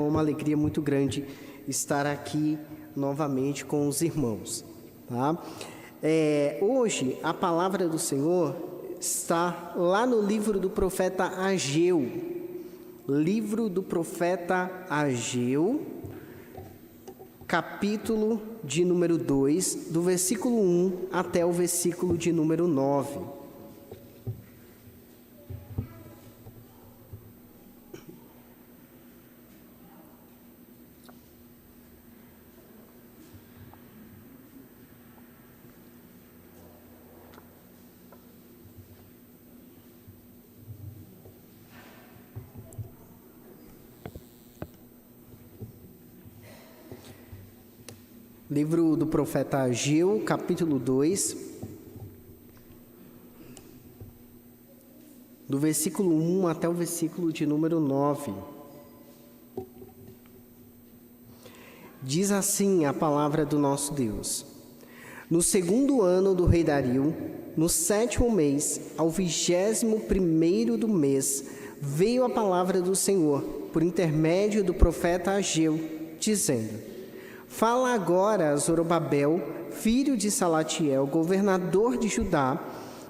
É uma alegria muito grande estar aqui novamente com os irmãos, tá? Hoje a palavra do Senhor está lá no livro do profeta Ageu. Livro do profeta Ageu, capítulo de número 2, do versículo 1 até o versículo de número 9. Livro do profeta Ageu, capítulo 2, do versículo 1 até o versículo de número 9. Diz assim a palavra do nosso Deus: No segundo ano do rei Dario, no 7º mês, ao 21º do mês, veio a palavra do Senhor, por intermédio do profeta Ageu, dizendo: Fala agora a Zorobabel, filho de Salatiel, governador de Judá,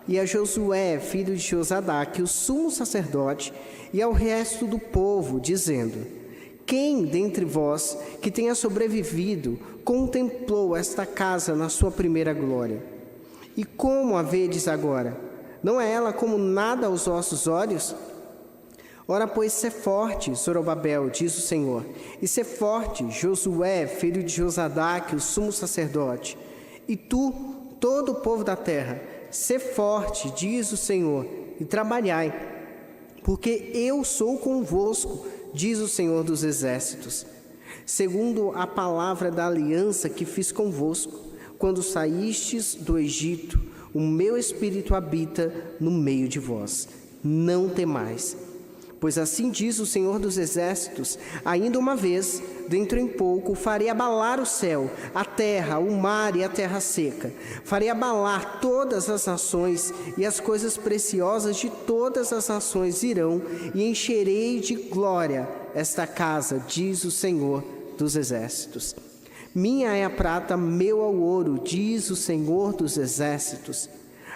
e a Josué, filho de Josadaque, o sumo sacerdote, e ao resto do povo, dizendo: Quem dentre vós que tenha sobrevivido contemplou esta casa na sua primeira glória? E como a vedes agora? Não é ela como nada aos vossos olhos? Ora, pois, sê forte, Zorobabel, diz o Senhor, e sê forte, Josué, filho de Josadaque, o sumo sacerdote, e tu, todo o povo da terra, sê forte, diz o Senhor, e trabalhai, porque eu sou convosco, diz o Senhor dos exércitos, segundo a palavra da aliança que fiz convosco, quando saístes do Egito, o meu espírito habita no meio de vós. Não temais. Pois assim diz o Senhor dos Exércitos, ainda uma vez, dentro em pouco, farei abalar o céu, a terra, o mar e a terra seca. Farei abalar todas as nações, e as coisas preciosas de todas as nações irão, e encherei de glória esta casa, diz o Senhor dos Exércitos. Minha é a prata, meu é o ouro, diz o Senhor dos Exércitos.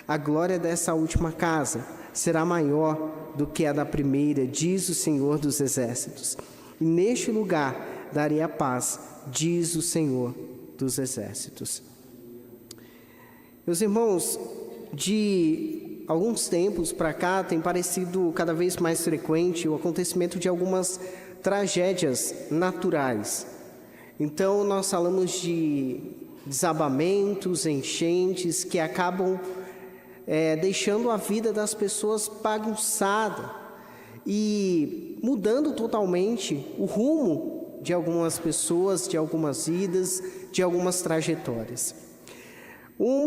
A glória dessa última casa será maior do que a da primeira, diz o Senhor dos Exércitos. E neste lugar darei a paz, diz o Senhor dos Exércitos. Meus irmãos, de alguns tempos para cá tem parecido cada vez mais frequente o acontecimento de algumas tragédias naturais. Então nós falamos de desabamentos, enchentes que acabam deixando a vida das pessoas bagunçada e mudando totalmente o rumo de algumas pessoas, de algumas vidas, de algumas trajetórias. Um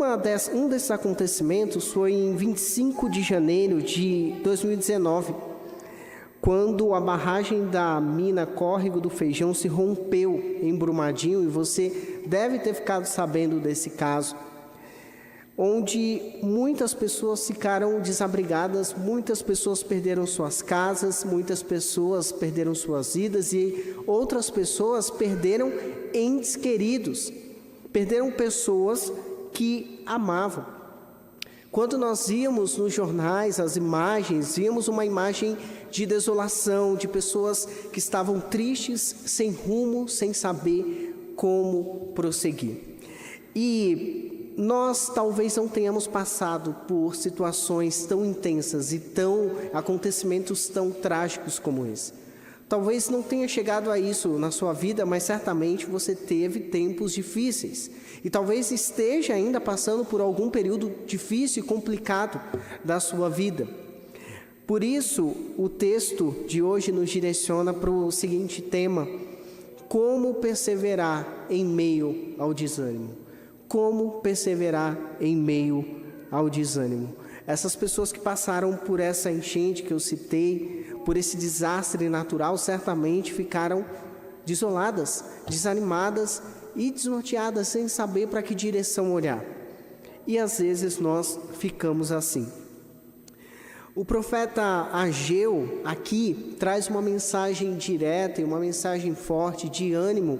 desses acontecimentos foi em 25 de janeiro de 2019, quando a barragem da mina Córrego do Feijão se rompeu em Brumadinho, e você deve ter ficado sabendo desse caso, onde muitas pessoas ficaram desabrigadas, muitas pessoas perderam suas casas, muitas pessoas perderam suas vidas e outras pessoas perderam entes queridos, perderam pessoas que amavam. Quando nós víamos nos jornais as imagens, víamos uma imagem de desolação, de pessoas que estavam tristes, sem rumo, sem saber como prosseguir. E nós talvez não tenhamos passado por situações tão intensas e acontecimentos tão trágicos como esse. Talvez não tenha chegado a isso na sua vida, mas certamente você teve tempos difíceis. E talvez esteja ainda passando por algum período difícil e complicado da sua vida. Por isso, o texto de hoje nos direciona para o seguinte tema: como perseverar em meio ao desânimo. Como perseverar em meio ao desânimo. Essas pessoas que passaram por essa enchente que eu citei, por esse desastre natural, certamente ficaram desoladas, desanimadas e desnorteadas, sem saber para que direção olhar. E às vezes nós ficamos assim. O profeta Ageu aqui traz uma mensagem direta e uma mensagem forte de ânimo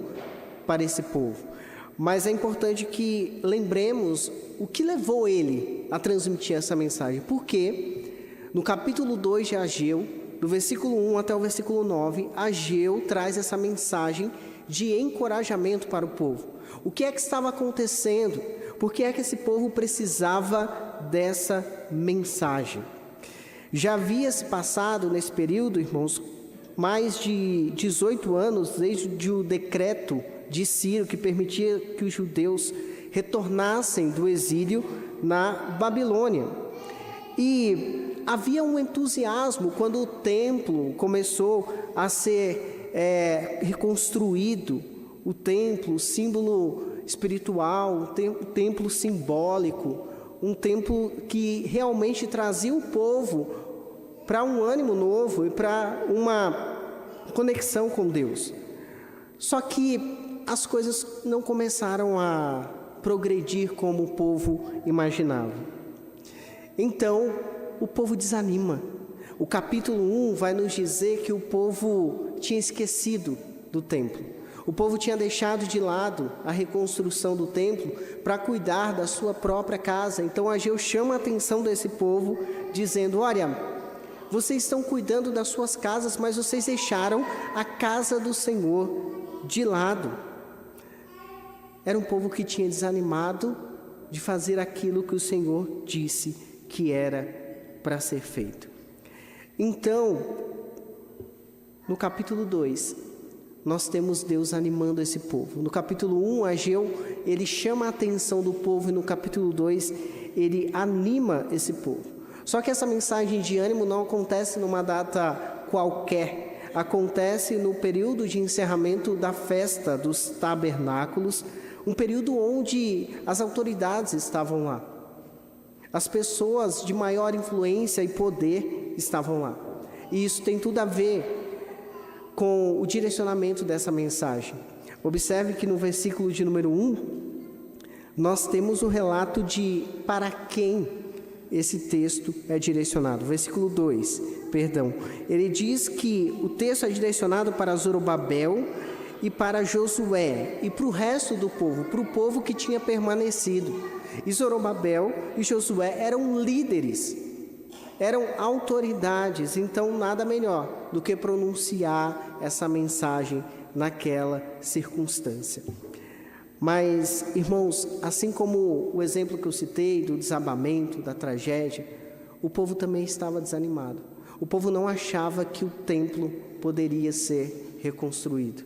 para esse povo. Mas é importante que lembremos o que levou ele a transmitir essa mensagem. Porque no capítulo 2 de Ageu, do versículo 1 até o versículo 9, Ageu traz essa mensagem de encorajamento para o povo. O que é que estava acontecendo? Por que é que esse povo precisava dessa mensagem? Já havia se passado nesse período, irmãos, mais de 18 anos desde o decreto de Ciro que permitia que os judeus retornassem do exílio na Babilônia. E havia um entusiasmo quando o templo começou a ser reconstruído, o templo, símbolo espiritual, o templo simbólico, um templo que realmente trazia o povo para um ânimo novo e para uma conexão com Deus. Só que as coisas não começaram a progredir como o povo imaginava. Então, o povo desanima. O capítulo 1 vai nos dizer que o povo tinha esquecido do templo. O povo tinha deixado de lado a reconstrução do templo para cuidar da sua própria casa. Então Ageu chama a atenção desse povo, dizendo: olha, vocês estão cuidando das suas casas, mas vocês deixaram a casa do Senhor de lado. Era um povo que tinha desanimado de fazer aquilo que o Senhor disse que era para ser feito. Então, no capítulo 2, nós temos Deus animando esse povo. No capítulo 1, Ageu, ele chama a atenção do povo, e no capítulo 2, ele anima esse povo. Só que essa mensagem de ânimo não acontece numa data qualquer, acontece no período de encerramento da festa dos tabernáculos, um período onde as autoridades estavam lá. As pessoas de maior influência e poder estavam lá. E isso tem tudo a ver com o direcionamento dessa mensagem. Observe que no versículo de número 1, nós temos o relato de para quem esse texto é direcionado. Versículo 2, ele diz que o texto é direcionado para Zorobabel e para Josué e para o resto do povo, para o povo que tinha permanecido. E Zorobabel e Josué eram líderes, eram autoridades, então nada melhor do que pronunciar essa mensagem naquela circunstância. Mas, irmãos, assim como o exemplo que eu citei do desabamento, da tragédia, o povo também estava desanimado. O povo não achava que o templo poderia ser reconstruído.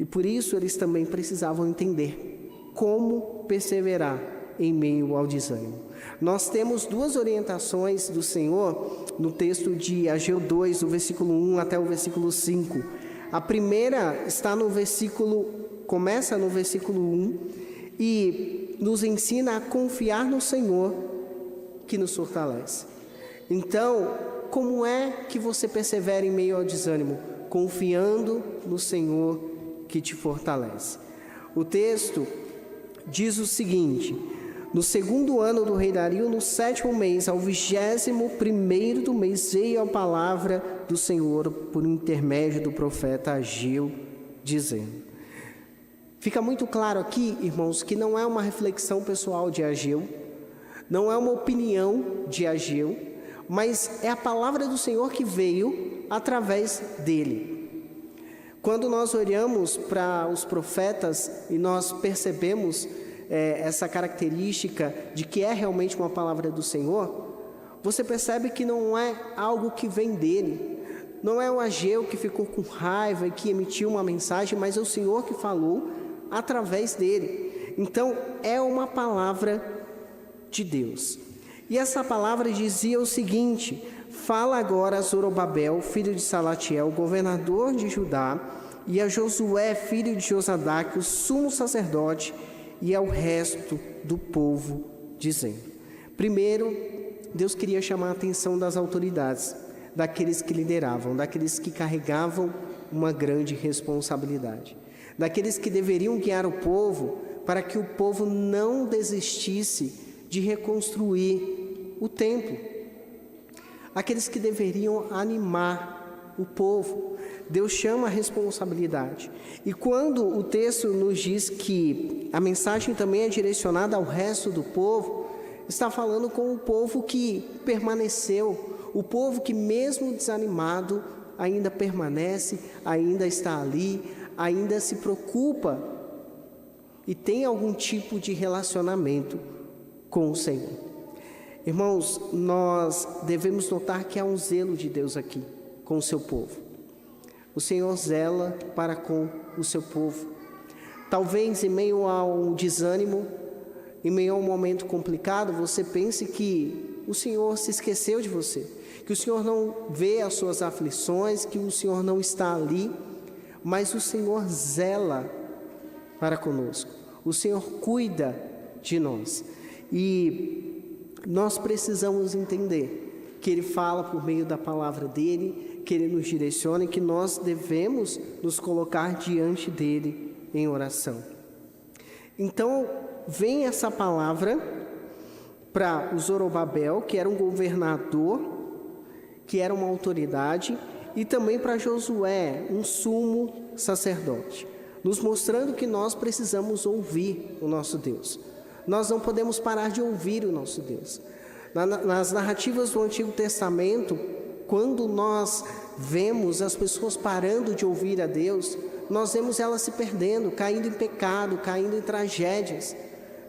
E por isso eles também precisavam entender como perseverar em meio ao desânimo. Nós temos duas orientações do Senhor no texto de Ageu 2, do versículo 1 até o versículo 5. A primeira está começa no versículo 1 e nos ensina a confiar no Senhor que nos fortalece. Então, como é que você persevera em meio ao desânimo? Confiando no Senhor que te fortalece. O texto diz o seguinte: no segundo ano do rei Dario, no 7º mês, ao 21º do mês, veio a palavra do Senhor por intermédio do profeta Ageu, dizendo. Fica muito claro aqui, irmãos, que não é uma reflexão pessoal de Ageu, não é uma opinião de Ageu, mas é a palavra do Senhor que veio através dele. Quando nós olhamos para os profetas e nós percebemos essa característica de que é realmente uma palavra do Senhor, você percebe que não é algo que vem dele, não é o Ageu que ficou com raiva e que emitiu uma mensagem, mas é o Senhor que falou através dele. Então é uma palavra de Deus. E essa palavra dizia o seguinte: fala agora a Zorobabel, filho de Salatiel, governador de Judá, e a Josué, filho de Josadaque, o sumo sacerdote, e ao resto do povo, dizendo. Primeiro, Deus queria chamar a atenção das autoridades, daqueles que lideravam, daqueles que carregavam uma grande responsabilidade, daqueles que deveriam guiar o povo para que o povo não desistisse de reconstruir o templo. aqueles que deveriam animar o povo. Deus chama a responsabilidade. E quando o texto nos diz que a mensagem também é direcionada ao resto do povo, está falando com o povo que permaneceu, o povo que mesmo desanimado ainda permanece, ainda está ali, ainda se preocupa e tem algum tipo de relacionamento com o Senhor. Irmãos, nós devemos notar que há um zelo de Deus aqui com o seu povo. O Senhor zela para com o seu povo. Talvez em meio a um desânimo, em meio a um momento complicado, você pense que o Senhor se esqueceu de você, que o Senhor não vê as suas aflições, que o Senhor não está ali, mas o Senhor zela para conosco. O Senhor cuida de nós. E nós precisamos entender que Ele fala por meio da palavra dEle, que Ele nos direciona e que nós devemos nos colocar diante dEle em oração. Então, vem essa palavra para o Zorobabel, que era um governador, que era uma autoridade, e também para Josué, um sumo sacerdote, nos mostrando que nós precisamos ouvir o nosso Deus. Nós não podemos parar de ouvir o nosso Deus. Nas narrativas do Antigo Testamento, quando nós vemos as pessoas parando de ouvir a Deus, nós vemos elas se perdendo, caindo em pecado, caindo em tragédias.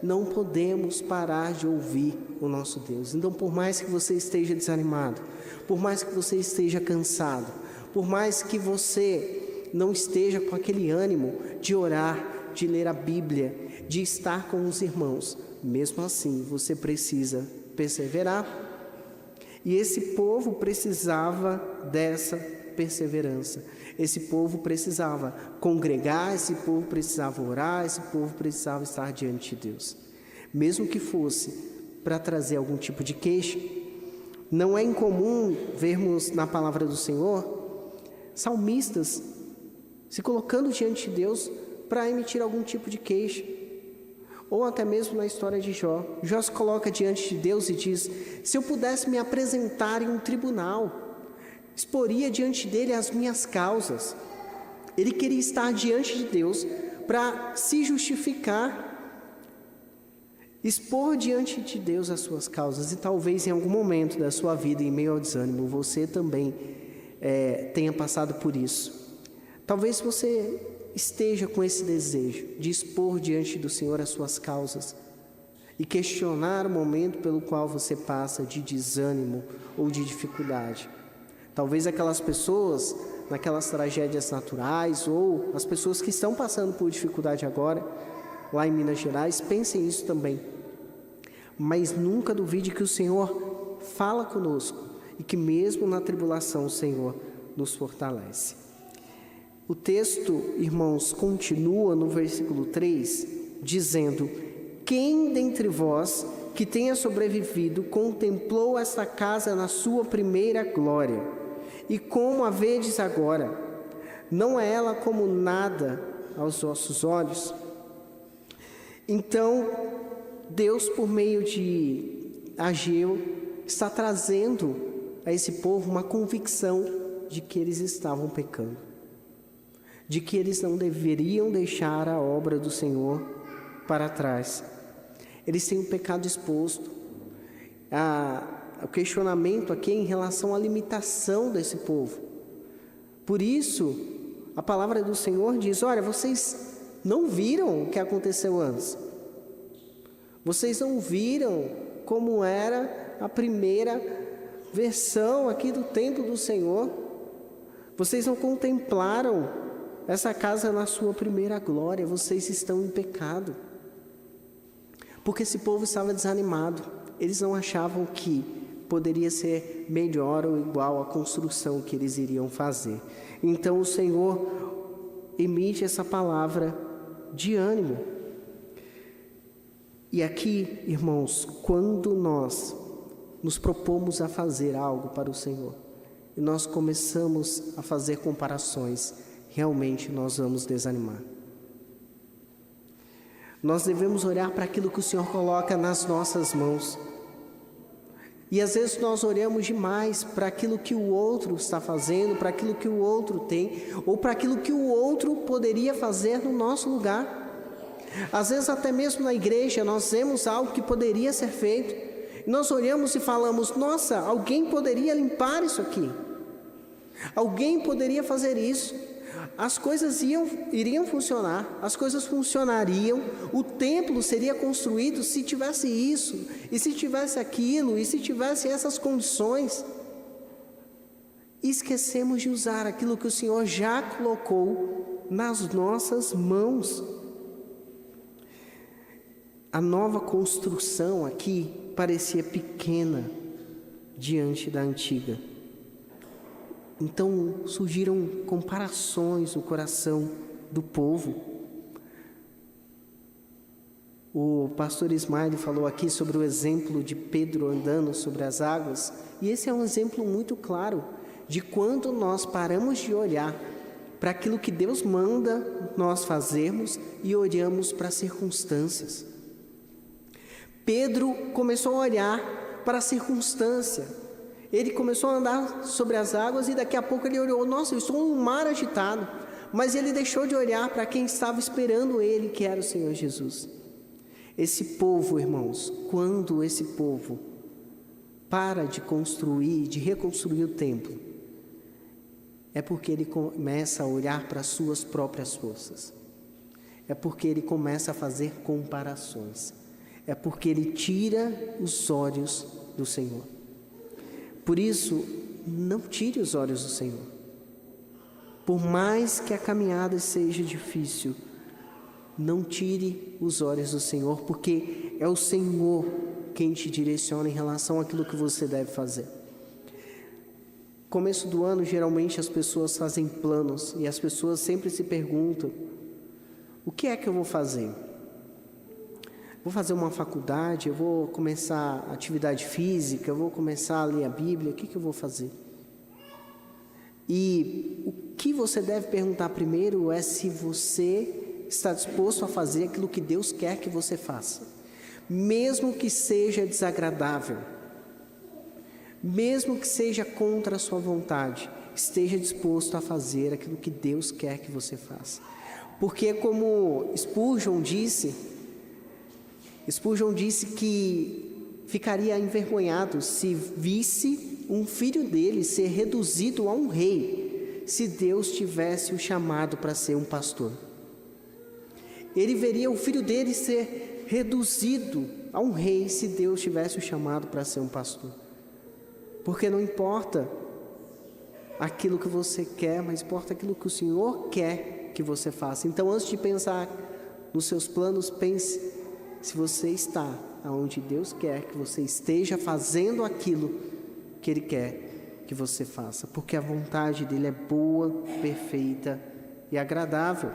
Não podemos parar de ouvir o nosso Deus. Então, por mais que você esteja desanimado, por mais que você esteja cansado, por mais que você não esteja com aquele ânimo de orar, de ler a Bíblia, de estar com os irmãos, mesmo assim você precisa perseverar. E esse povo precisava dessa perseverança. Esse povo precisava congregar, esse povo precisava orar, esse povo precisava estar diante de Deus. Mesmo que fosse para trazer algum tipo de queixa. Não é incomum vermos na palavra do Senhor salmistas se colocando diante de Deus para emitir algum tipo de queixa. Ou até mesmo na história de Jó. Jó se coloca diante de Deus e diz: se eu pudesse me apresentar em um tribunal, exporia diante dele as minhas causas. Ele queria estar diante de Deus para se justificar, expor diante de Deus as suas causas. E talvez em algum momento da sua vida, em meio ao desânimo, você também tenha passado por isso. Talvez você esteja com esse desejo de expor diante do Senhor as suas causas e questionar o momento pelo qual você passa de desânimo ou de dificuldade. Talvez aquelas pessoas naquelas tragédias naturais ou as pessoas que estão passando por dificuldade agora, lá em Minas Gerais, pensem isso também. Mas nunca duvide que o Senhor fala conosco e que mesmo na tribulação o Senhor nos fortalece. O texto, irmãos, continua no versículo 3, dizendo: quem dentre vós que tenha sobrevivido contemplou esta casa na sua primeira glória? E como a vedes agora? Não é ela como nada aos vossos olhos? Então, Deus, por meio de Ageu, está trazendo a esse povo uma convicção de que eles estavam pecando, de que eles não deveriam deixar a obra do Senhor para trás. Eles têm o pecado exposto. O questionamento aqui é em relação à limitação desse povo. Por isso, a palavra do Senhor diz: olha, vocês não viram o que aconteceu antes. Vocês não viram como era a primeira versão aqui do templo do Senhor. Vocês não contemplaram essa casa na sua primeira glória. Vocês estão em pecado. Porque esse povo estava desanimado. Eles não achavam que poderia ser melhor ou igual à construção que eles iriam fazer. Então o Senhor emite essa palavra de ânimo. E aqui, irmãos, quando nós nos propomos a fazer algo para o Senhor e nós começamos a fazer comparações, realmente nós vamos desanimar. Nós devemos olhar para aquilo que o Senhor coloca nas nossas mãos. E às vezes nós olhamos demais para aquilo que o outro está fazendo, para aquilo que o outro tem, ou para aquilo que o outro poderia fazer no nosso lugar. Às vezes até mesmo na igreja nós vemos algo que poderia ser feito, e nós olhamos e falamos: nossa, alguém poderia limpar isso aqui, alguém poderia fazer isso, as coisas iriam funcionar, as coisas funcionariam, o templo seria construído se tivesse isso, e se tivesse aquilo, e se tivesse essas condições. E esquecemos de usar aquilo que o Senhor já colocou nas nossas mãos. A nova construção aqui parecia pequena diante da antiga. Então surgiram comparações no coração do povo. O pastor Ismael falou aqui sobre o exemplo de Pedro andando sobre as águas, e esse é um exemplo muito claro de quando nós paramos de olhar para aquilo que Deus manda nós fazermos e olhamos para as circunstâncias. Pedro começou a olhar para a circunstância. Ele começou a andar sobre as águas e daqui a pouco ele olhou: nossa, eu estou num mar agitado. Mas ele deixou de olhar para quem estava esperando ele, que era o Senhor Jesus. Esse povo, irmãos, quando esse povo para de construir, de reconstruir o templo, é porque ele começa a olhar para as suas próprias forças. É porque ele começa a fazer comparações. É porque ele tira os olhos do Senhor. Por isso, não tire os olhos do Senhor. Por mais que a caminhada seja difícil, não tire os olhos do Senhor, porque é o Senhor quem te direciona em relação àquilo que você deve fazer. Começo do ano, geralmente as pessoas fazem planos e as pessoas sempre se perguntam: o que é que eu vou fazer? Vou fazer uma faculdade, eu vou começar atividade física, eu vou começar a ler a Bíblia, o que eu vou fazer? E o que você deve perguntar primeiro é se você está disposto a fazer aquilo que Deus quer que você faça. Mesmo que seja desagradável, mesmo que seja contra a sua vontade, esteja disposto a fazer aquilo que Deus quer que você faça. Porque como Spurgeon disse que ficaria envergonhado se visse um filho dele ser reduzido a um rei, se Deus tivesse o chamado para ser um pastor. Ele veria o filho dele ser reduzido a um rei se Deus tivesse o chamado para ser um pastor. Porque não importa aquilo que você quer, mas importa aquilo que o Senhor quer que você faça. Então, antes de pensar nos seus planos, pense se você está onde Deus quer que você esteja, fazendo aquilo que Ele quer que você faça, porque a vontade dEle é boa, perfeita e agradável.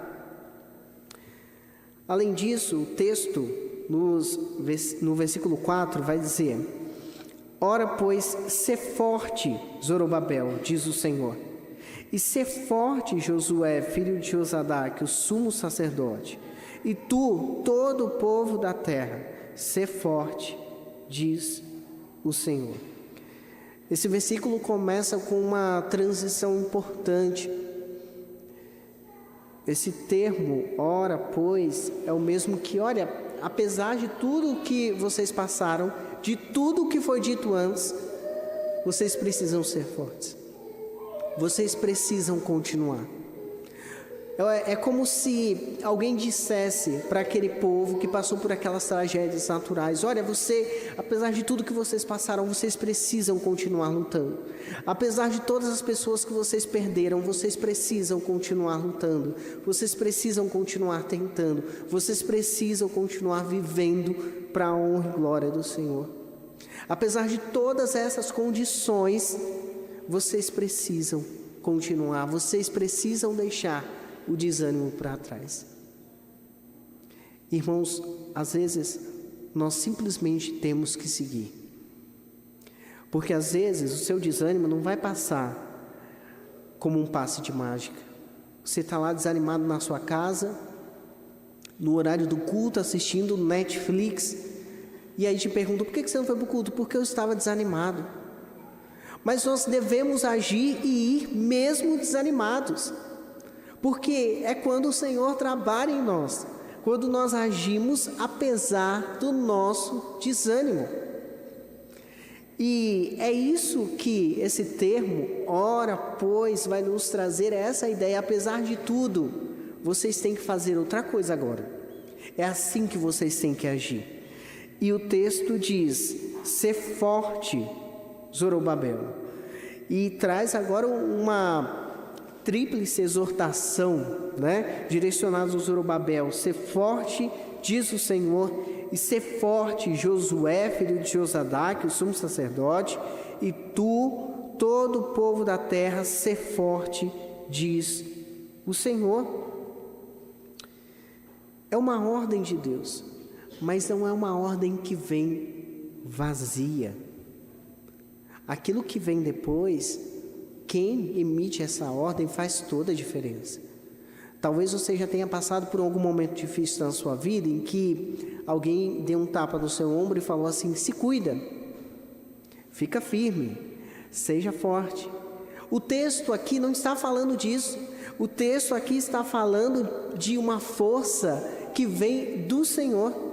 Além disso, o texto no versículo 4 vai dizer: ora, pois, sê forte, Zorobabel, diz o Senhor, e sê forte, Josué, filho de Josadaque, o sumo sacerdote, e tu, todo o povo da terra, sê forte, diz o Senhor. Esse versículo começa com uma transição importante. Esse termo, ora, pois, é o mesmo que, olha, apesar de tudo o que vocês passaram, de tudo o que foi dito antes, vocês precisam ser fortes. Vocês precisam continuar. É como se alguém dissesse para aquele povo que passou por aquelas tragédias naturais: olha, apesar de tudo que vocês passaram, vocês precisam continuar lutando. Apesar de todas as pessoas que vocês perderam, vocês precisam continuar lutando. Vocês precisam continuar tentando. Vocês precisam continuar vivendo para a honra e glória do Senhor. Apesar de todas essas condições, vocês precisam continuar. Vocês precisam deixar o desânimo para trás. Irmãos, às vezes nós simplesmente temos que seguir, porque às vezes o seu desânimo não vai passar como um passe de mágica. Você está lá desanimado na sua casa, no horário do culto, assistindo Netflix, E aí te perguntam, por que você não foi para o culto? Porque eu estava desanimado. Mas nós devemos agir e ir mesmo desanimados. Porque é quando o Senhor trabalha em nós. Quando nós agimos apesar do nosso desânimo. E é isso que esse termo, ora pois, vai nos trazer essa ideia. Apesar de tudo, vocês têm que fazer outra coisa agora. É assim que vocês têm que agir. E o texto diz, ser forte, Zorobabel. E traz agora uma tríplice exortação, direcionada ao Zorobabel. Ser forte, diz o Senhor, e ser forte, Josué, filho de Josadaque, o sumo sacerdote, e tu, todo o povo da terra, ser forte, diz o Senhor. É uma ordem de Deus, mas não é uma ordem que vem vazia. Aquilo que vem depois, quem emite essa ordem faz toda a diferença. Talvez você já tenha passado por algum momento difícil na sua vida, em que alguém deu um tapa no seu ombro e falou assim, se cuida, fica firme, seja forte. O texto aqui não está falando disso. O texto aqui está falando de uma força que vem do Senhor.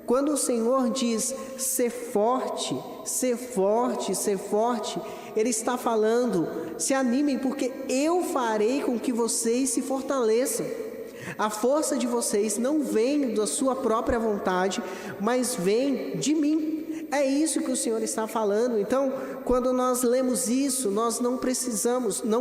Quando o Senhor diz ser forte, ser forte, ser forte, Ele está falando, se animem, porque eu farei com que vocês se fortaleçam. A força de vocês não vem da sua própria vontade, mas vem de mim. É isso que o Senhor está falando. Então, quando nós lemos isso, nós não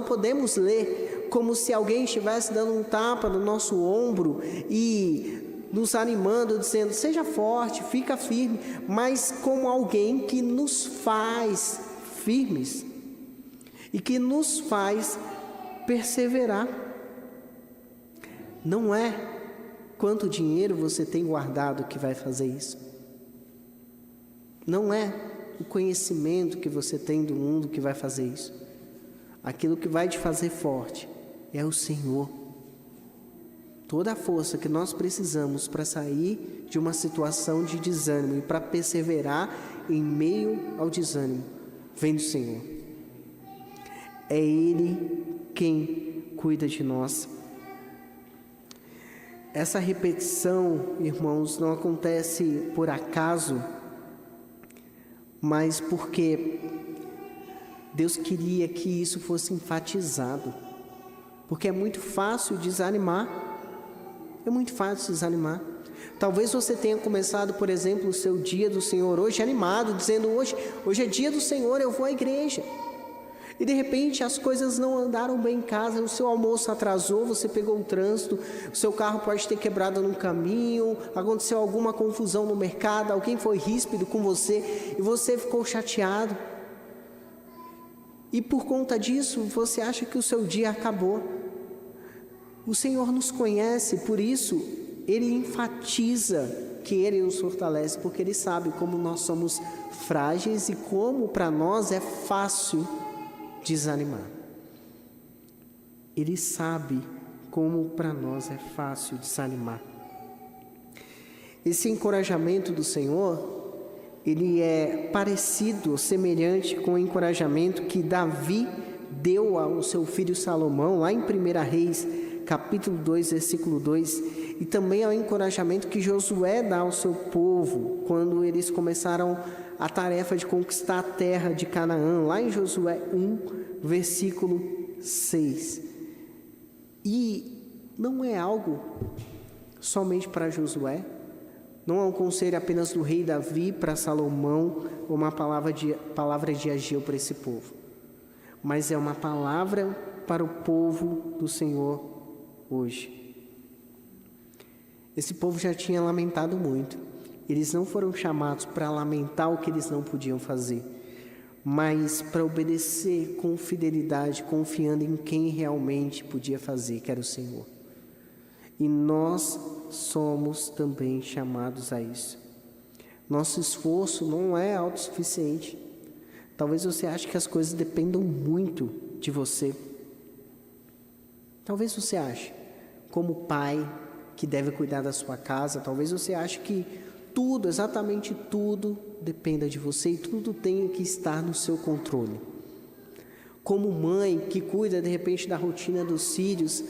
podemos ler como se alguém estivesse dando um tapa no nosso ombro e nos animando, dizendo, seja forte, fica firme, mas como alguém que nos faz firmes e que nos faz perseverar. Não é quanto dinheiro você tem guardado que vai fazer isso. Não é o conhecimento que você tem do mundo que vai fazer isso. Aquilo que vai te fazer forte é o Senhor. Toda a força que nós precisamos para sair de uma situação de desânimo e para perseverar em meio ao desânimo vem do Senhor. É Ele quem cuida de nós. Essa repetição, irmãos, não acontece por acaso, mas porque Deus queria que isso fosse enfatizado. Porque é muito fácil desanimar. É muito fácil desanimar. Talvez você tenha começado, por exemplo, o seu dia do Senhor hoje animado, dizendo, hoje é dia do Senhor, eu vou à igreja. E de repente as coisas não andaram bem em casa, o seu almoço atrasou, você pegou o trânsito, o seu carro pode ter quebrado no caminho, aconteceu alguma confusão no mercado, alguém foi ríspido com você e você ficou chateado. E por conta disso, você acha que o seu dia acabou. O Senhor nos conhece, por isso Ele enfatiza que Ele nos fortalece, porque Ele sabe como nós somos frágeis e como para nós é fácil desanimar. Ele sabe como para nós é fácil desanimar. Esse encorajamento do Senhor, ele é parecido, semelhante com o encorajamento que Davi deu ao seu filho Salomão, lá em 1 Reis, capítulo 2, versículo 2, e também ao encorajamento que Josué dá ao seu povo, quando eles começaram a tarefa de conquistar a terra de Canaã, lá em Josué 1, versículo 6. E não é algo somente para Josué, não é um conselho apenas do rei Davi para Salomão, ou uma palavra de Ageu para esse povo, mas é uma palavra para o povo do Senhor hoje. Esse povo já tinha lamentado muito. Eles não foram chamados para lamentar o que eles não podiam fazer, mas para obedecer com fidelidade, confiando em quem realmente podia fazer, que era o Senhor. E nós somos também chamados a isso. Nosso esforço não é autossuficiente. Talvez você ache que as coisas dependam muito de você. Talvez você ache, como pai que deve cuidar da sua casa, talvez você ache que tudo, exatamente tudo, dependa de você e tudo tem que estar no seu controle. Como mãe que cuida de repente da rotina dos filhos,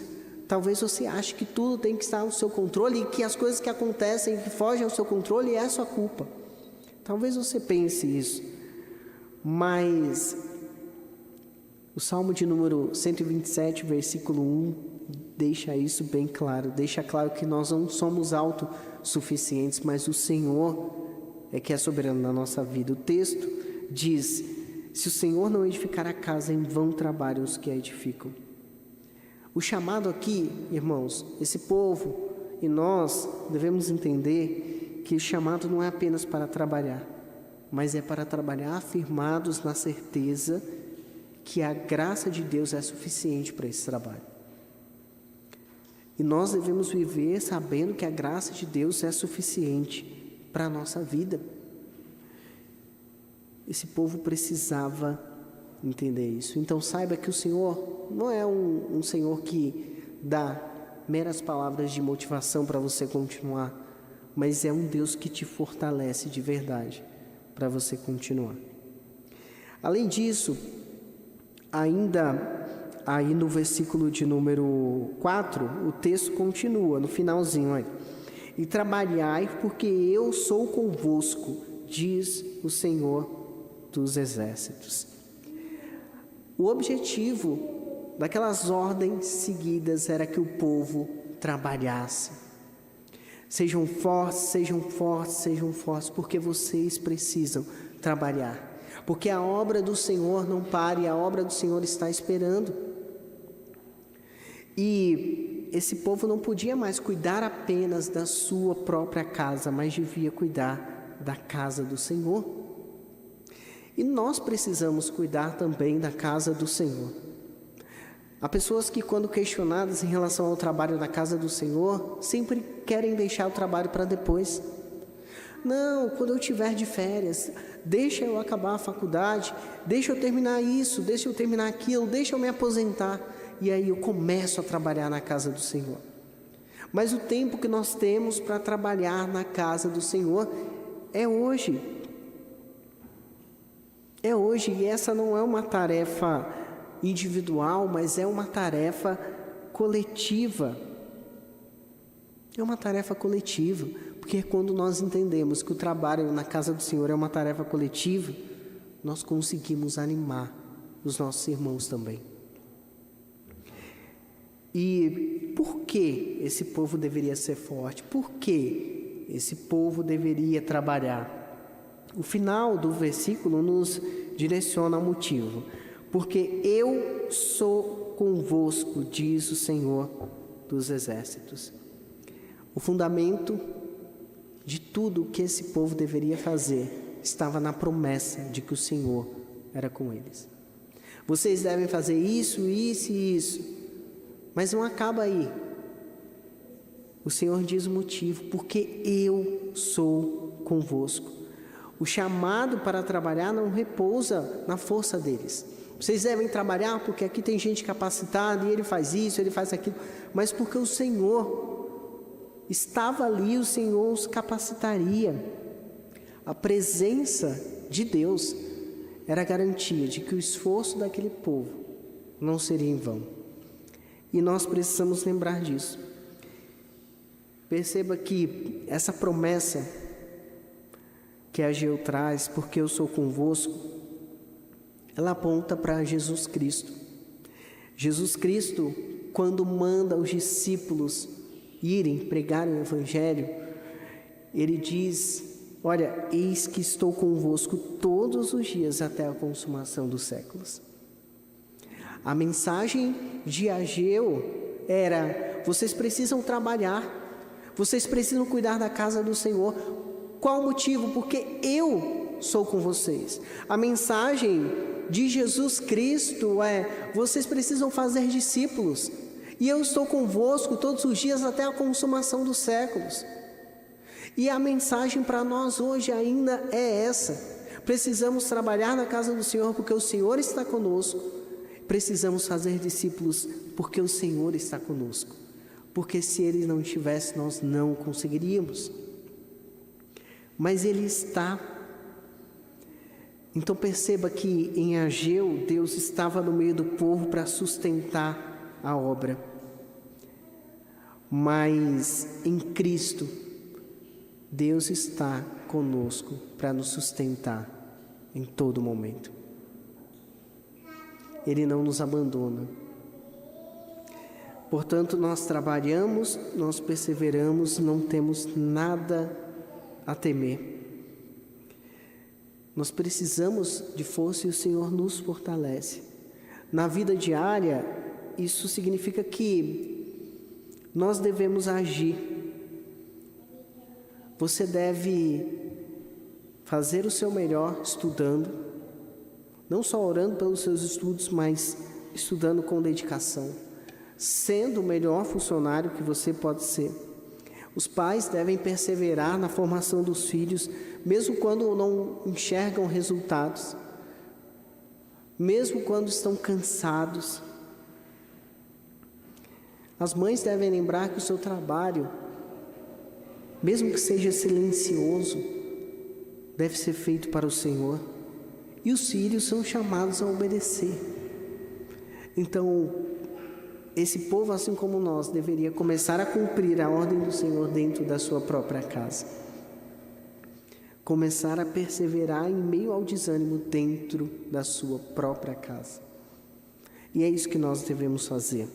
talvez você ache que tudo tem que estar no seu controle e que as coisas que acontecem, que fogem ao seu controle, é a sua culpa. Talvez você pense isso, mas o Salmo de número 127, versículo 1, deixa isso bem claro. Deixa claro que nós não somos autossuficientes, mas o Senhor é que é soberano na nossa vida. O texto diz: se o Senhor não edificar a casa, em vão trabalham os que a edificam. O chamado aqui, irmãos, esse povo e nós devemos entender que o chamado não é apenas para trabalhar, mas é para trabalhar afirmados na certeza que a graça de Deus é suficiente para esse trabalho. E nós devemos viver sabendo que a graça de Deus é suficiente para a nossa vida. Esse povo precisava entender isso. Então saiba que o Senhor não é um Senhor que dá meras palavras de motivação para você continuar, mas é um Deus que te fortalece de verdade para você continuar. Além disso, ainda aí no versículo de número 4, o texto continua, no finalzinho, olha. E trabalhai, porque eu sou convosco, diz o Senhor dos Exércitos. O objetivo daquelas ordens seguidas era que o povo trabalhasse. Sejam fortes, sejam fortes, sejam fortes, porque vocês precisam trabalhar. Porque a obra do Senhor não para e a obra do Senhor está esperando. E esse povo não podia mais cuidar apenas da sua própria casa, mas devia cuidar da casa do Senhor. E nós precisamos cuidar também da casa do Senhor. Há pessoas que, quando questionadas em relação ao trabalho da casa do Senhor, sempre querem deixar o trabalho para depois. Não, quando eu estiver de férias, deixa eu acabar a faculdade, deixa eu terminar isso, deixa eu terminar aquilo, deixa eu me aposentar. E aí eu começo a trabalhar na casa do Senhor. Mas o tempo que nós temos para trabalhar na casa do Senhor é hoje. É hoje, e essa não é uma tarefa individual, mas é uma tarefa coletiva. É uma tarefa coletiva, porque quando nós entendemos que o trabalho na casa do Senhor é uma tarefa coletiva, nós conseguimos animar os nossos irmãos também. E por que esse povo deveria ser forte? Por que esse povo deveria trabalhar? O final do versículo nos direciona ao motivo. Porque eu sou convosco, diz o Senhor dos Exércitos. O fundamento de tudo o que esse povo deveria fazer estava na promessa de que o Senhor era com eles. Vocês devem fazer isso, isso e isso. Mas não acaba aí. O Senhor diz o motivo, porque eu sou convosco. O chamado para trabalhar não repousa na força deles. Vocês devem trabalhar porque aqui tem gente capacitada e ele faz isso, ele faz aquilo. Mas porque o Senhor estava ali, o Senhor os capacitaria. A presença de Deus era a garantia de que o esforço daquele povo não seria em vão. E nós precisamos lembrar disso. Perceba que essa promessa que Ageu traz, porque eu sou convosco, ela aponta para Jesus Cristo. Jesus Cristo, quando manda os discípulos irem pregar o Evangelho, ele diz: olha, eis que estou convosco todos os dias até a consumação dos séculos. A mensagem de Ageu era: vocês precisam trabalhar, vocês precisam cuidar da casa do Senhor. Qual o motivo? Porque eu sou com vocês. A mensagem de Jesus Cristo é: vocês precisam fazer discípulos, e eu estou convosco todos os dias até a consumação dos séculos. E a mensagem para nós hoje ainda é essa: precisamos trabalhar na casa do Senhor porque o Senhor está conosco. Precisamos fazer discípulos porque o Senhor está conosco. Porque se Ele não estivesse, nós não conseguiríamos. mas Ele está. Então perceba que em Ageu, Deus estava no meio do povo para sustentar a obra. Mas em Cristo, Deus está conosco para nos sustentar em todo momento. Ele não nos abandona. Portanto, nós trabalhamos, nós perseveramos, não temos nada a temer. Nós precisamos de força e o Senhor nos fortalece. Na vida diária, isso significa que nós devemos agir. Você deve fazer o seu melhor estudando, não só orando pelos seus estudos, mas estudando com dedicação, sendo o melhor funcionário que você pode ser. Os pais devem perseverar na formação dos filhos, mesmo quando não enxergam resultados, mesmo quando estão cansados. As mães devem lembrar que o seu trabalho, mesmo que seja silencioso, deve ser feito para o Senhor. E os filhos são chamados a obedecer. Então, esse povo, assim como nós, deveria começar a cumprir a ordem do Senhor dentro da sua própria casa. Começar a perseverar em meio ao desânimo dentro da sua própria casa. E é isso que nós devemos fazer.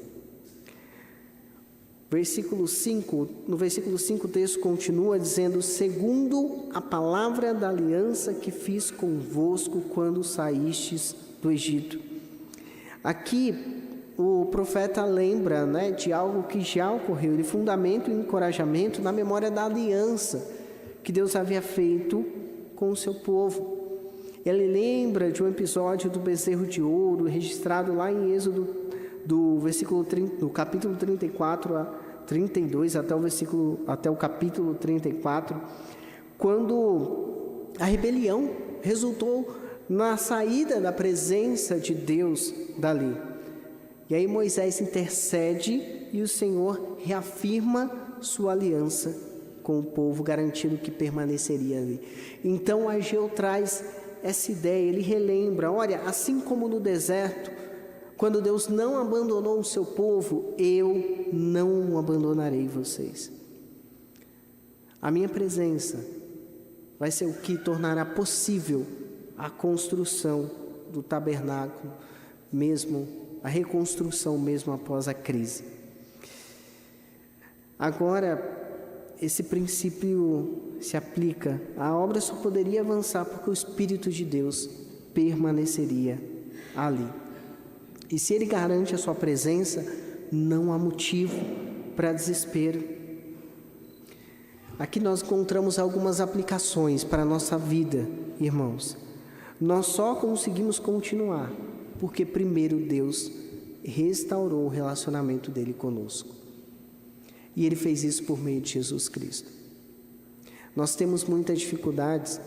No versículo 5 o texto continua dizendo: segundo a palavra da aliança que fiz convosco quando saístes do Egito. Aqui o profeta lembra, de algo que já ocorreu. Ele fundamenta o encorajamento na memória da aliança que Deus havia feito com o seu povo. Ele lembra de um episódio do bezerro de ouro, registrado lá em Êxodo, do capítulo 34 a 32, até o capítulo 34, quando a rebelião resultou na saída da presença de Deus dali. E aí Moisés intercede e o Senhor reafirma sua aliança com o povo, garantindo que permaneceria ali. Então Ageu traz essa ideia, ele relembra: olha, assim como no deserto, quando Deus não abandonou o seu povo, eu não abandonarei vocês. A minha presença vai ser o que tornará possível a construção do tabernáculo, mesmo a reconstrução mesmo após a crise. Agora, esse princípio se aplica. A obra só poderia avançar porque o Espírito de Deus permaneceria ali. E se Ele garante a sua presença, não há motivo para desespero. Aqui nós encontramos algumas aplicações para a nossa vida, irmãos. Nós só conseguimos continuar porque primeiro Deus restaurou o relacionamento dele conosco. E Ele fez isso por meio de Jesus Cristo. Nós temos muitas dificuldades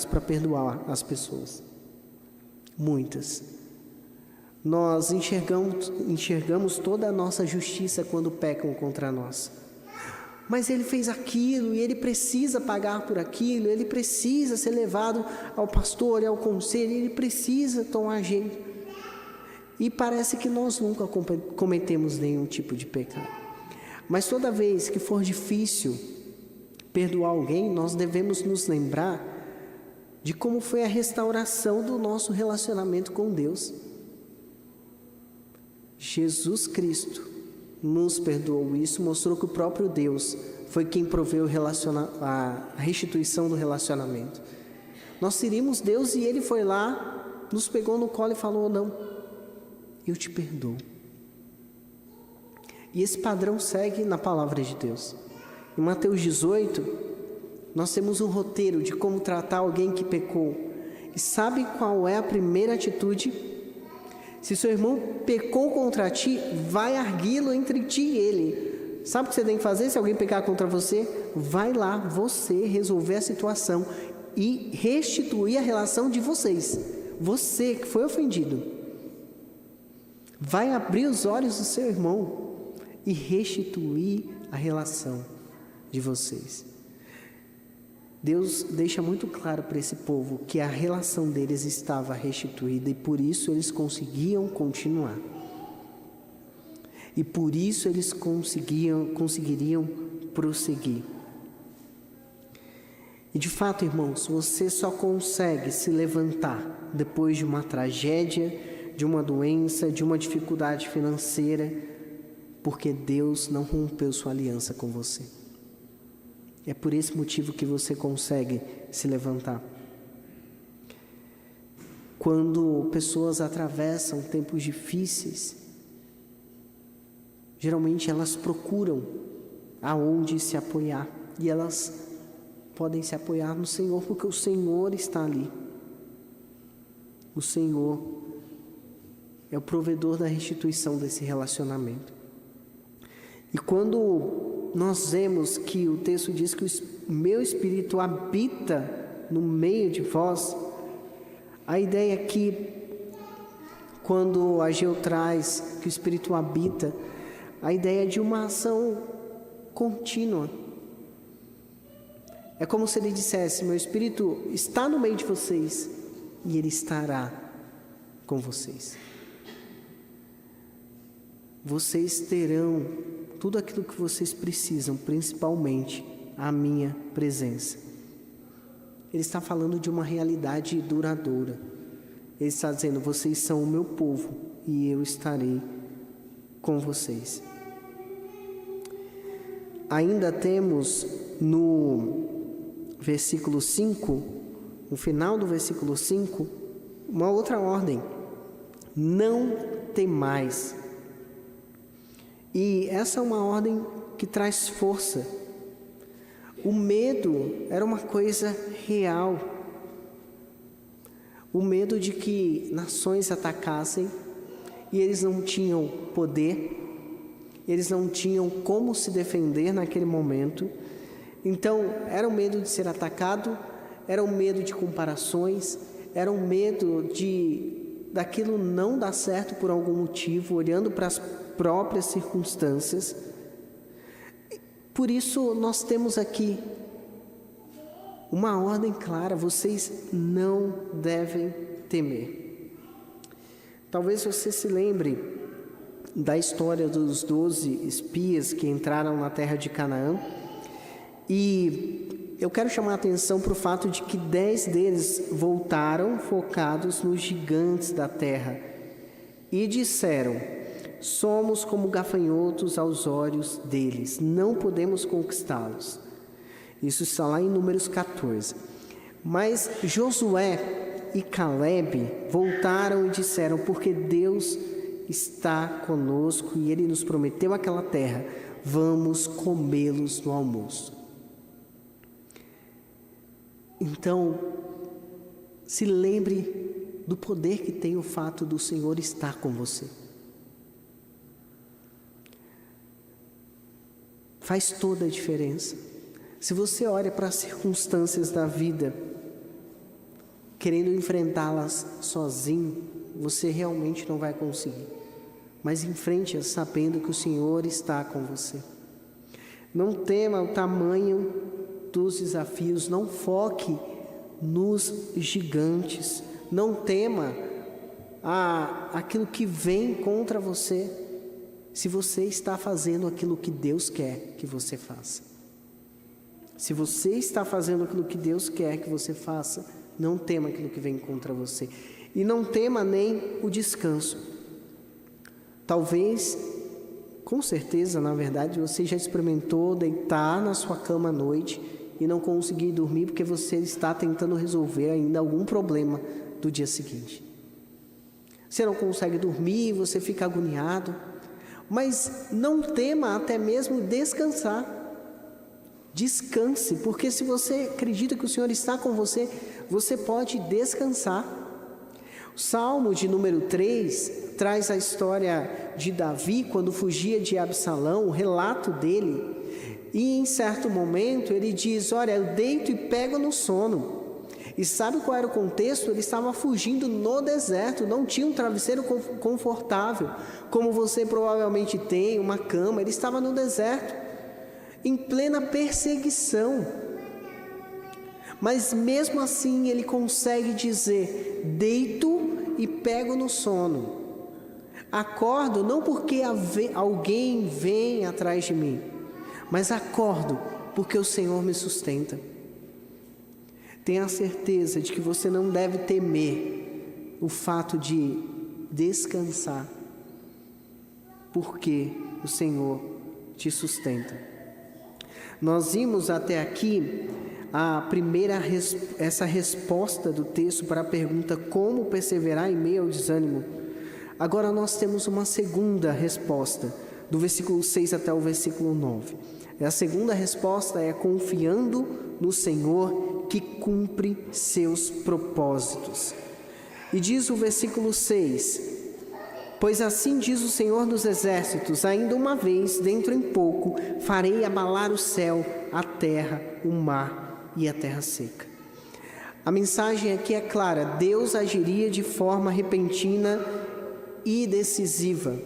para perdoar as pessoas. Muitas. Nós enxergamos toda a nossa justiça quando pecam contra nós. Mas ele fez aquilo e ele precisa pagar por aquilo, ele precisa ser levado ao pastor e ao conselho, ele precisa tomar jeito. E parece que nós nunca cometemos nenhum tipo de pecado. Mas toda vez que for difícil perdoar alguém, nós devemos nos lembrar de como foi a restauração do nosso relacionamento com Deus. Jesus Cristo nos perdoou. Isso mostrou que o próprio Deus foi quem proveu a restituição do relacionamento. Nós seríamos Deus e Ele foi lá, nos pegou no colo e falou: não, eu te perdoo. E esse padrão segue na palavra de Deus. Em Mateus 18, nós temos um roteiro de como tratar alguém que pecou. E sabe qual é a primeira atitude? Se seu irmão pecou contra ti, vai arguí-lo entre ti e ele. Sabe o que você tem que fazer se alguém pecar contra você? Vai lá, você resolver a situação e restituir a relação de vocês. Você que foi ofendido. Vai abrir os olhos do seu irmão e restituir a relação de vocês. Deus deixa muito claro para esse povo que a relação deles estava restituída e por isso eles conseguiam continuar. E por isso eles conseguiriam prosseguir. E de fato, irmãos, você só consegue se levantar depois de uma tragédia, de uma doença, de uma dificuldade financeira, porque Deus não rompeu sua aliança com você. É por esse motivo que você consegue se levantar. Quando pessoas atravessam tempos difíceis, geralmente elas procuram aonde se apoiar. E elas podem se apoiar no Senhor, porque o Senhor está ali. O Senhor é o provedor da restituição desse relacionamento. E quando nós vemos que o texto diz que o meu Espírito habita no meio de vós, a ideia é que quando Ageu traz que o Espírito habita, a ideia é de uma ação contínua. É como se ele dissesse: meu Espírito está no meio de vocês e ele estará com vocês. Vocês terão tudo aquilo que vocês precisam, principalmente a minha presença. Ele está falando de uma realidade duradoura. Ele está dizendo: vocês são o meu povo e eu estarei com vocês. Ainda temos no versículo 5, no final do versículo 5, uma outra ordem: não temais. E essa é uma ordem que traz força. O medo era uma coisa real. O medo de que nações atacassem e eles não tinham poder, eles não tinham como se defender naquele momento. Então, era o medo de ser atacado, era o medo de comparações, era o medo daquilo não dar certo por algum motivo, olhando para as próprias circunstâncias. Por isso nós temos aqui uma ordem clara: vocês não devem temer. Talvez você se lembre da história dos 12 espias que entraram na terra de Canaã, e eu quero chamar a atenção para o fato de que 10 deles voltaram focados nos gigantes da terra e disseram: somos como gafanhotos aos olhos deles, não podemos conquistá-los. Isso está lá em Números 14. Mas Josué e Calebe voltaram e disseram: porque Deus está conosco e Ele nos prometeu aquela terra, vamos comê-los no almoço. Então, se lembre do poder que tem o fato do Senhor estar com você. Faz toda a diferença. Se você olha para as circunstâncias da vida, querendo enfrentá-las sozinho, você realmente não vai conseguir. Mas enfrente-as sabendo que o Senhor está com você. Não tema o tamanho dos desafios, não foque nos gigantes, não tema aquilo que vem contra você, se você está fazendo aquilo que Deus quer que você faça. Se você está fazendo aquilo que Deus quer que você faça, não tema aquilo que vem contra você. E não tema nem o descanso. Talvez, com certeza, na verdade, você já experimentou deitar na sua cama à noite e não conseguir dormir porque você está tentando resolver ainda algum problema do dia seguinte. Você não consegue dormir, você fica agoniado. Mas não tema até mesmo descansar. Descanse, porque se você acredita que o Senhor está com você, você pode descansar. O Salmo de número 3 traz a história de Davi quando fugia de Absalão, o relato dele. E em certo momento ele diz: olha, eu deito e pego no sono. E sabe qual era o contexto? Ele estava fugindo no deserto, não tinha um travesseiro confortável, como você provavelmente tem, uma cama. Ele estava no deserto, em plena perseguição. Mas mesmo assim ele consegue dizer: deito e pego no sono. Acordo não porque alguém vem atrás de mim, mas acordo porque o Senhor me sustenta. Tenha certeza de que você não deve temer o fato de descansar, porque o Senhor te sustenta. Nós vimos até aqui essa resposta do texto para a pergunta: como perseverar em meio ao desânimo? Agora nós temos uma segunda resposta, do versículo 6 até o versículo 9. A segunda resposta é confiando no Senhor que cumpre seus propósitos. E diz o versículo 6: pois assim diz o Senhor dos Exércitos, ainda uma vez, dentro em pouco, farei abalar o céu, a terra, o mar e a terra seca. A mensagem aqui é clara: Deus agiria de forma repentina e decisiva.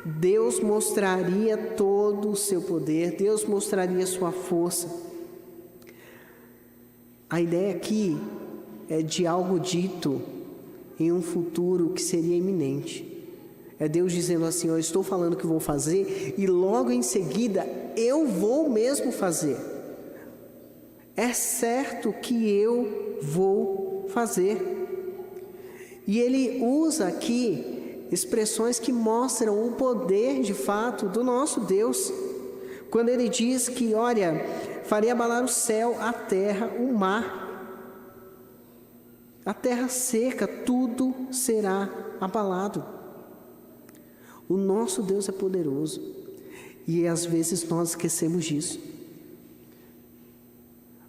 Deus mostraria todo o seu poder, Deus mostraria sua força. A ideia aqui é de algo dito em um futuro que seria iminente. É Deus dizendo assim: eu estou falando que vou fazer e logo em seguida eu vou mesmo fazer. É certo que eu vou fazer. E ele usa aqui expressões que mostram o poder de fato do nosso Deus. Quando ele diz que, olha, farei abalar o céu, a terra, o mar, a terra seca, tudo será abalado. O nosso Deus é poderoso e às vezes nós esquecemos disso.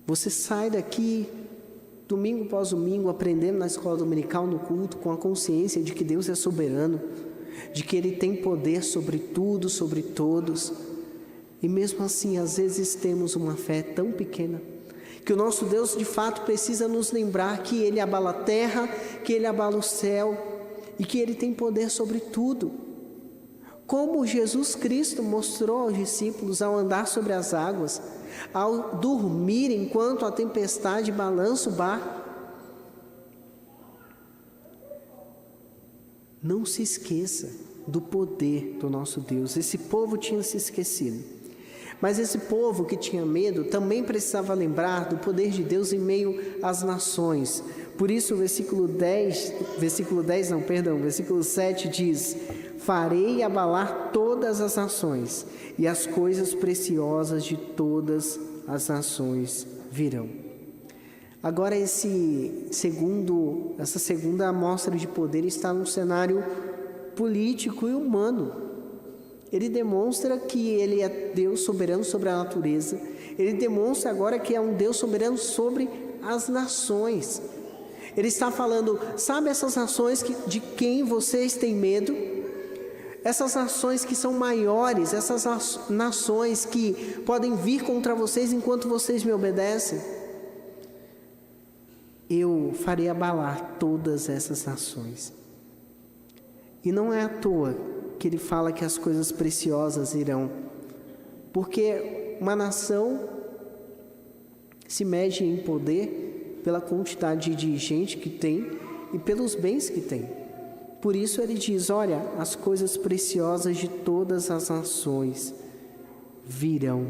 Você sai daqui domingo após domingo, aprendendo na escola dominical, no culto, com a consciência de que Deus é soberano, de que Ele tem poder sobre tudo, sobre todos. E mesmo assim, às vezes temos uma fé tão pequena, que o nosso Deus de fato precisa nos lembrar que Ele abala a terra, que Ele abala o céu, e que Ele tem poder sobre tudo. Como Jesus Cristo mostrou aos discípulos ao andar sobre as águas, ao dormir enquanto a tempestade balança o barco. Não se esqueça do poder do nosso Deus. Esse povo tinha se esquecido, mas esse povo que tinha medo também precisava lembrar do poder de Deus em meio às nações. Por isso o versículo 7 diz: farei abalar todas as nações, e as coisas preciosas de todas as nações virão. Agora essa segunda amostra de poder está no cenário político e humano. Ele demonstra que Ele é Deus soberano sobre a natureza. Ele demonstra agora que é um Deus soberano sobre as nações. Ele está falando: sabe essas nações de quem vocês têm medo? Essas nações que são maiores, essas nações que podem vir contra vocês enquanto vocês me obedecem, eu farei abalar todas essas nações. E não é à toa que ele fala que as coisas preciosas irão, porque uma nação se mede em poder pela quantidade de gente que tem e pelos bens que tem. Por isso ele diz: olha, as coisas preciosas de todas as nações virão.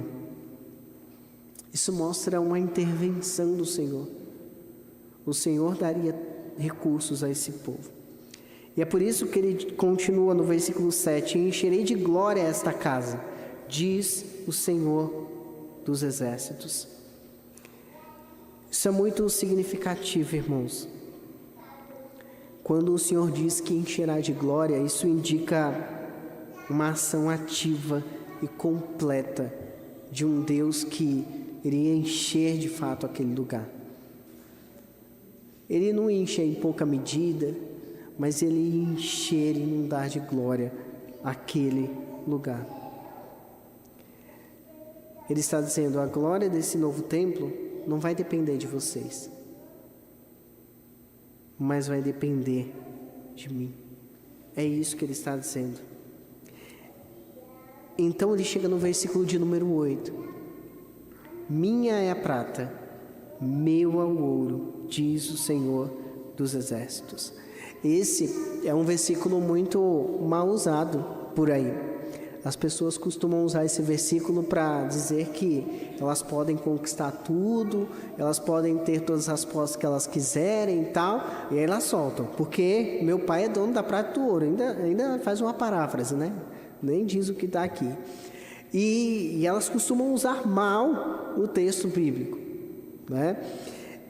Isso mostra uma intervenção do Senhor. O Senhor daria recursos a esse povo. E é por isso que ele continua no versículo 7: encherei de glória esta casa, diz o Senhor dos Exércitos. Isso é muito significativo, irmãos. Quando o Senhor diz que encherá de glória, isso indica uma ação ativa e completa de um Deus que iria encher de fato aquele lugar. Ele não enche em pouca medida, mas Ele ia encher e inundar de glória aquele lugar. Ele está dizendo: a glória desse novo templo não vai depender de vocês, mas vai depender de mim. É isso que ele está dizendo. Então ele chega no versículo de número 8: minha é a prata meu é o ouro, diz o Senhor dos Exércitos. Esse é um versículo muito mal usado por aí. As pessoas costumam usar esse versículo para dizer que elas podem conquistar tudo, elas podem ter todas as posses que elas quiserem e tal, e aí elas soltam, porque meu pai é dono da prata e do ouro. Ainda faz uma paráfrase, né? Nem diz o que está aqui. E elas costumam usar mal o texto bíblico, né?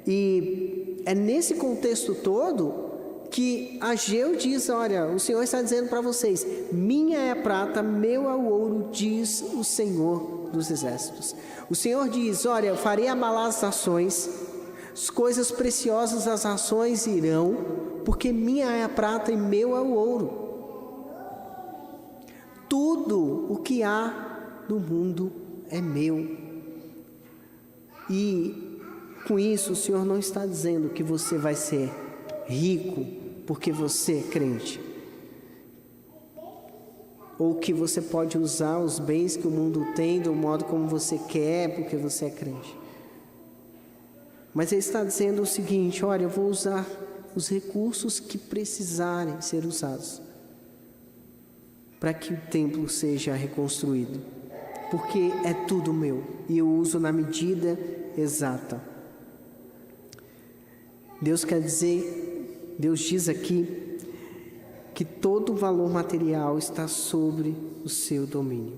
E é nesse contexto todo que Ageu diz: olha, o Senhor está dizendo para vocês, minha é a prata, meu é o ouro, diz o Senhor dos Exércitos. O Senhor diz: olha, eu farei abalar as nações, as coisas preciosas das nações irão, porque minha é a prata e meu é o ouro. Tudo o que há no mundo é meu. E com isso o Senhor não está dizendo que você vai ser rico porque você é crente, ou que você pode usar os bens que o mundo tem do modo como você quer porque você é crente. Mas Ele está dizendo o seguinte: olha, eu vou usar os recursos que precisarem ser usados para que o templo seja reconstruído, porque é tudo meu e eu uso na medida exata. Deus diz aqui que todo o valor material está sobre o seu domínio.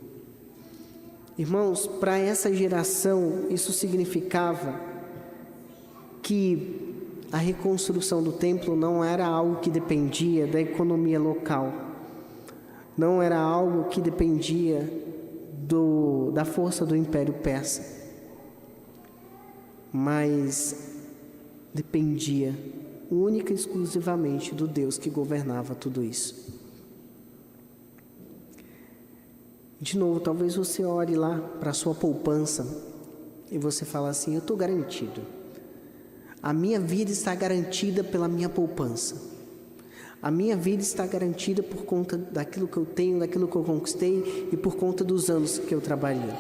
Irmãos, para essa geração isso significava que a reconstrução do templo não era algo que dependia da economia local, não era algo que dependia da força do Império Persa, mas dependia única e exclusivamente do Deus que governava tudo isso. De novo, talvez você ore lá para a sua poupança e você fala assim: eu estou garantido, a minha vida está garantida pela minha poupança, a minha vida está garantida por conta daquilo que eu tenho, daquilo que eu conquistei e por conta dos anos que eu trabalhei.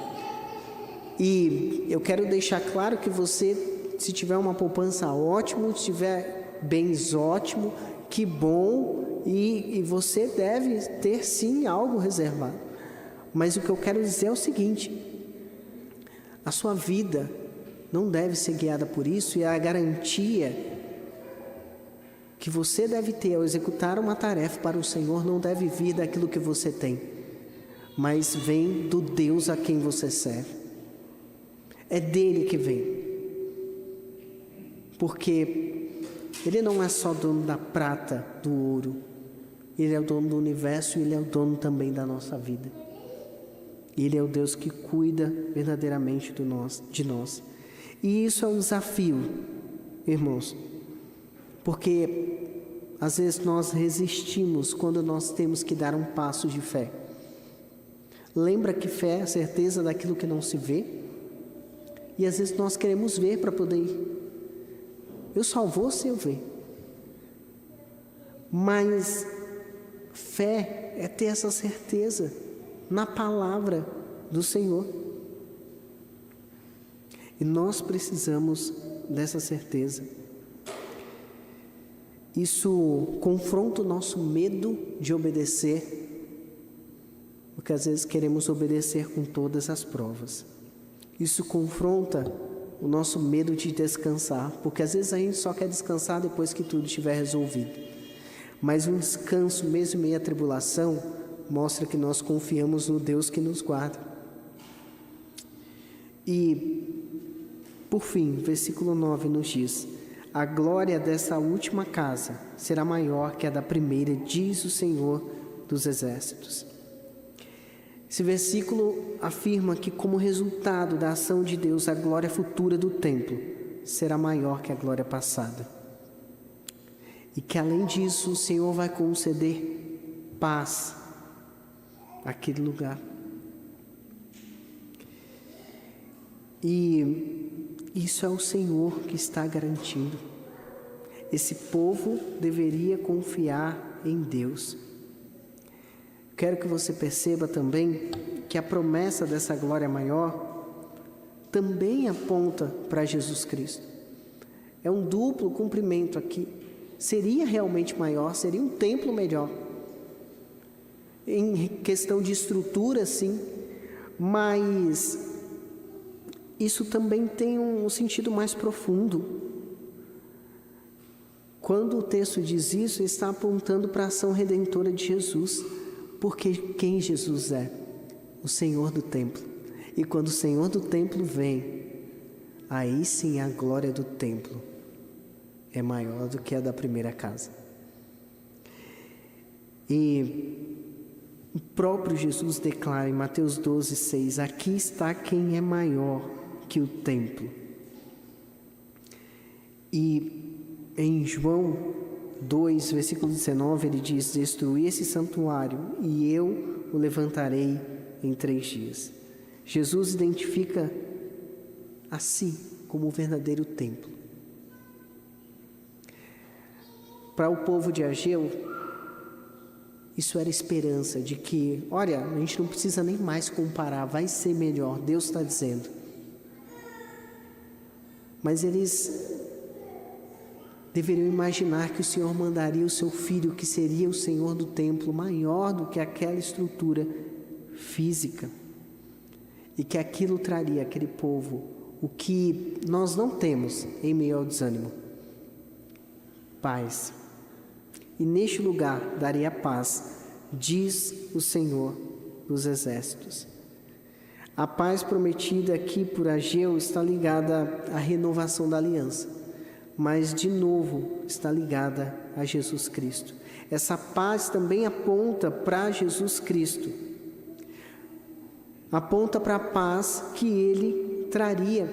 E eu quero deixar claro que você, se tiver uma poupança, ótimo, se tiver bens, ótimo, que bom, e você deve ter sim algo reservado. Mas o que eu quero dizer é o seguinte: a sua vida não deve ser guiada por isso, e a garantia que você deve ter ao executar uma tarefa para o Senhor não deve vir daquilo que você tem, mas vem do Deus a quem você serve. É dele que vem, porque Ele não é só dono da prata, do ouro, Ele é o dono do universo e Ele é o dono também da nossa vida. Ele é o Deus que cuida verdadeiramente de nós. E isso é um desafio, irmãos, porque às vezes nós resistimos quando nós temos que dar um passo de fé. Lembra que fé é a certeza daquilo que não se vê? E às vezes nós queremos ver para poder ir. Eu só vou se eu ver. Mas fé é ter essa certeza na palavra do Senhor. E nós precisamos dessa certeza. Isso confronta o nosso medo de obedecer, porque às vezes queremos obedecer com todas as provas. Isso confronta o nosso medo de descansar, porque às vezes a gente só quer descansar depois que tudo estiver resolvido. Mas um descanso, mesmo em meio à tribulação, mostra que nós confiamos no Deus que nos guarda. E, por fim, versículo 9 nos diz: a glória dessa última casa será maior que a da primeira, diz o Senhor dos Exércitos. Esse versículo afirma que, como resultado da ação de Deus, a glória futura do templo será maior que a glória passada. E que, além disso, o Senhor vai conceder paz àquele lugar. E isso é o Senhor que está garantindo. Esse povo deveria confiar em Deus. Quero que você perceba também que a promessa dessa glória maior também aponta para Jesus Cristo. É um duplo cumprimento aqui. Seria realmente maior, seria um templo melhor. Em questão de estrutura, sim, mas isso também tem um sentido mais profundo. Quando o texto diz isso, está apontando para a ação redentora de Jesus, porque quem Jesus é? O Senhor do templo. E quando o Senhor do templo vem, aí sim a glória do templo é maior do que a da primeira casa. E o próprio Jesus declara em Mateus 12:6, aqui está quem é maior que o templo. E em João 2, versículo 19, ele diz, destruí esse santuário e eu o levantarei em 3 dias. Jesus identifica a si como o verdadeiro templo. Para o povo de Ageu, isso era esperança de que, olha, a gente não precisa nem mais comparar, vai ser melhor, Deus está dizendo. Mas eles deveriam imaginar que o Senhor mandaria o seu Filho, que seria o Senhor do templo, maior do que aquela estrutura física. E que aquilo traria àquele povo o que nós não temos em meio ao desânimo: paz. E neste lugar daria paz, diz o Senhor dos Exércitos. A paz prometida aqui por Ageu está ligada à renovação da aliança, mas de novo está ligada a Jesus Cristo. Essa paz também aponta para Jesus Cristo, aponta para a paz que Ele traria.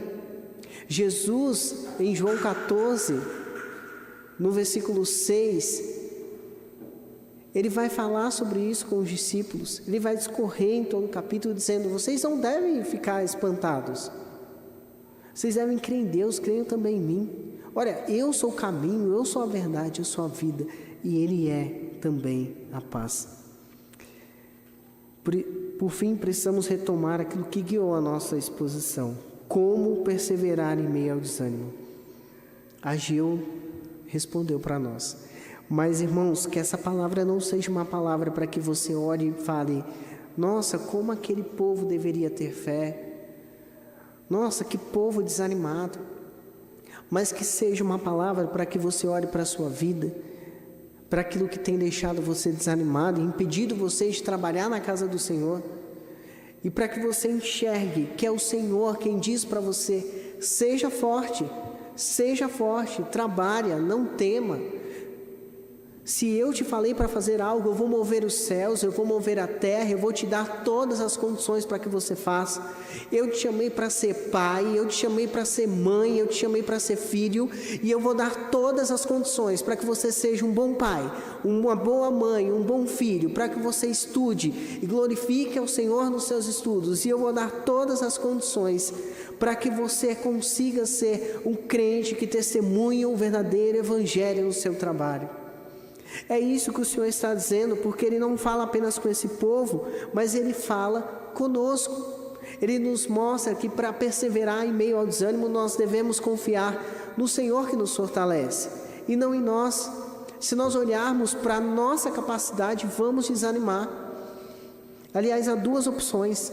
Jesus, em João 14, no versículo 6, Ele vai falar sobre isso com os discípulos. Ele vai discorrer em todo o capítulo dizendo, vocês não devem ficar espantados. Vocês devem crer em Deus, creiam também em mim. Olha, eu sou o caminho, eu sou a verdade, eu sou a vida. E Ele é também a paz. Por fim, precisamos retomar aquilo que guiou a nossa exposição. Como perseverar em meio ao desânimo? Ageu respondeu para nós. Mas, irmãos, que essa palavra não seja uma palavra para que você ore e fale, nossa, como aquele povo deveria ter fé. Nossa, que povo desanimado. Mas que seja uma palavra para que você ore para a sua vida, para aquilo que tem deixado você desanimado, impedido você de trabalhar na casa do Senhor, e para que você enxergue que é o Senhor quem diz para você, seja forte, trabalha, não tema. Se eu te falei para fazer algo, eu vou mover os céus, eu vou mover a terra, eu vou te dar todas as condições para que você faça. Eu te chamei para ser pai, eu te chamei para ser mãe, eu te chamei para ser filho, e eu vou dar todas as condições para que você seja um bom pai, uma boa mãe, um bom filho, para que você estude e glorifique ao Senhor nos seus estudos, e eu vou dar todas as condições para que você consiga ser um crente que testemunha o verdadeiro evangelho no seu trabalho. É isso que o Senhor está dizendo, porque Ele não fala apenas com esse povo, mas Ele fala conosco. Ele nos mostra que para perseverar em meio ao desânimo, nós devemos confiar no Senhor que nos fortalece, e não em nós. Se nós olharmos para a nossa capacidade, vamos desanimar. Aliás, há 2 opções.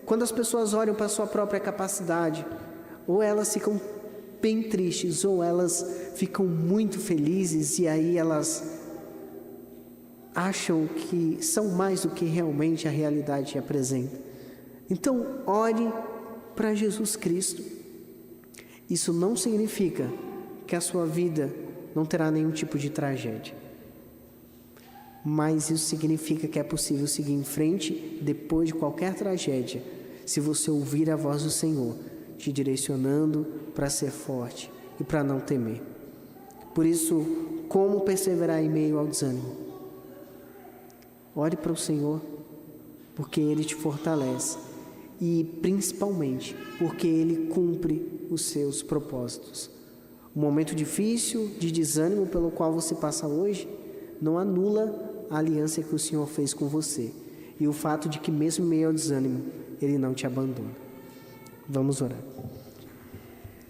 Quando as pessoas olham para a sua própria capacidade, ou elas ficam bem tristes, ou elas ficam muito felizes, e aí elas acham que são mais do que realmente a realidade apresenta. Então, ore para Jesus Cristo. Isso não significa que a sua vida não terá nenhum tipo de tragédia, mas isso significa que é possível seguir em frente depois de qualquer tragédia, se você ouvir a voz do Senhor te direcionando para ser forte e para não temer. Por isso, como perseverar em meio ao desânimo? Ore para o Senhor, porque Ele te fortalece, e principalmente porque Ele cumpre os seus propósitos. O momento difícil de desânimo pelo qual você passa hoje não anula a aliança que o Senhor fez com você, e o fato de que mesmo em meio ao desânimo Ele não te abandona. Vamos orar.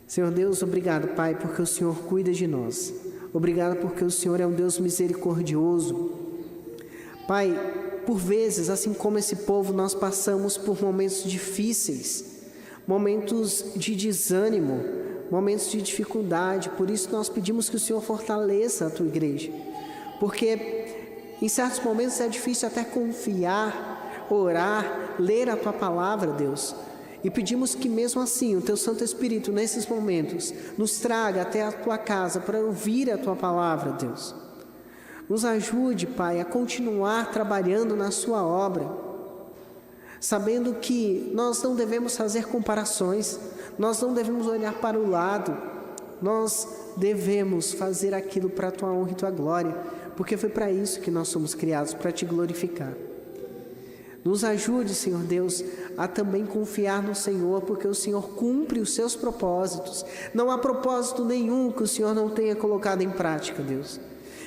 Senhor Deus, obrigado, Pai, porque o Senhor cuida de nós. Obrigado porque o Senhor é um Deus misericordioso. Pai, por vezes, assim como esse povo, nós passamos por momentos difíceis, momentos de desânimo, momentos de dificuldade. Por isso nós pedimos que o Senhor fortaleça a tua igreja, porque em certos momentos é difícil até confiar, orar, ler a tua palavra, Deus. E pedimos que mesmo assim o teu Santo Espírito nesses momentos nos traga até a tua casa para ouvir a tua palavra, Deus. Nos ajude, Pai, a continuar trabalhando na sua obra, sabendo que nós não devemos fazer comparações, nós não devemos olhar para o lado, nós devemos fazer aquilo para a tua honra e tua glória, porque foi para isso que nós somos criados, para te glorificar. Nos ajude, Senhor Deus, a também confiar no Senhor, porque o Senhor cumpre os seus propósitos. Não há propósito nenhum que o Senhor não tenha colocado em prática, Deus.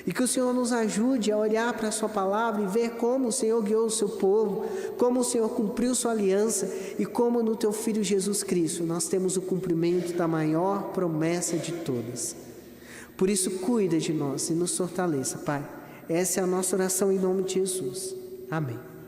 E que o Senhor nos ajude a olhar para a sua palavra e ver como o Senhor guiou o seu povo, como o Senhor cumpriu sua aliança e como no teu Filho Jesus Cristo nós temos o cumprimento da maior promessa de todas. Por isso, cuida de nós e nos fortaleça, Pai. Essa é a nossa oração em nome de Jesus. Amém.